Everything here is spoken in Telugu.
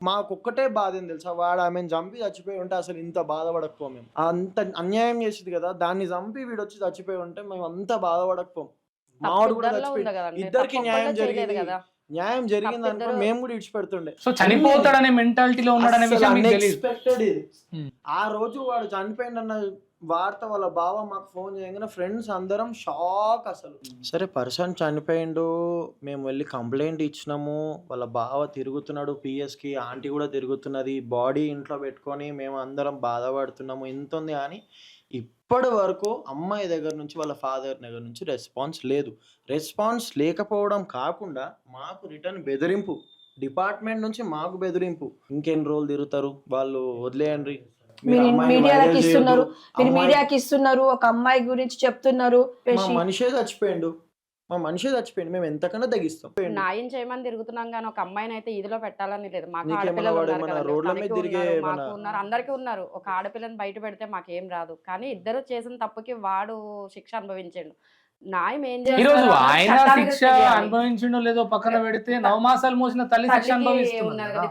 మాకొక్కటే బాధ ఏం తెలుసా, వాడు ఆమెను చంపి చచ్చిపోయి ఉంటే అసలు ఇంత బాధపడకపోం మేము. అంత అన్యాయం చేసింది కదా, దాన్ని చంపి వీడొచ్చి చచ్చిపోయి ఉంటే మేము అంత బాధపడకపోం. మావాడు కూడా ఇద్దరిలో చచ్చిపోయి ఉంది కదండి, ఇద్దరికి న్యాయం తప్పొక్కళ్ళే చేయలేదు జరిగింది. కదా. న్యాయం జరిగింది అనుకో తప్పిద్దరు- మేము కూడా ఇడిచిపెడుతుండే. సో చనిపోతాడనే మెంటాలిటీలో ఉన్నాడనే విషయం మీకు తెలియదు. అన్ఎక్స్పెక్టెడ్ ఇది. Hmm. ఆ రోజు వాడు చనిపోయిందన్న వార్త వాళ్ళ బావ మాకు ఫోన్ చేయగానే ఫ్రెండ్స్ అందరం షాక్ అసలు. సరే పర్సన్ చనిపోయిండు, మేము వెళ్ళి కంప్లైంట్ ఇచ్చినాము, వాళ్ళ బావ తిరుగుతున్నాడు పిఎస్కి, ఆంటీ కూడా తిరుగుతున్నది, బాడీ ఇంట్లో పెట్టుకొని మేము అందరం బాధపడుతున్నాము, ఇంత ఉంది. కానీ ఇప్పటి వరకు అమ్మాయి దగ్గర నుంచి వాళ్ళ ఫాదర్ దగ్గర నుంచి రెస్పాన్స్ లేదు. రెస్పాన్స్ లేకపోవడం కాకుండా మాకు రిటర్న్ బెదిరింపు, డిపార్ట్మెంట్ నుంచి మాకు బెదిరింపు. ఇంకెన్ని రోజులు తిరుగుతారు వాళ్ళు, వదిలేయండి. మీరు మీడియాకి ఇస్తున్నారు, మీరు అమ్మాయి- మీడియాకి ఇస్తున్నారు, ఒక అమ్మాయి గురించి చెప్తున్నారు. మా మనిషే చచ్చిపోయిండు, మా మనిషే చచ్చిపోయిండు, మేము ఎంతకన్నా తగ్గిస్తాం. న్యాయం చేయమని తిరుగుతున్నాం కానీ ఒక అమ్మాయిని అయితే ఇదిలో పెట్టాలని లేదు. మాకు నీకేమన్నా ఆడపిల్లలు వాడు ఉన్నారు ఏమన్నా కదండి, రోడ్ల మీద తనకి తిరిగే ఉన్నారు, ఏమన్నా- మాకు ఉన్నారు, అందరికీ ఉన్నారు. ఒక ఆడపిల్లని బయట పెడితే మాకేం రాదు, కానీ ఇద్దరు చేసిన తప్పుకి వాడు శిక్ష అనుభవించండు. న్యాయం ఏం ఈ రోజు చేస్తారో ఆయన చట్టానికి శిక్ష తెలియాలి. అనుభవించిండో లేదో పక్కన పెడితే 9 మాసాలు మోసిన తల్లి శిక్ష తల్లికి అనుభవిస్తున్నారు ఉన్నారు కదా. కదా.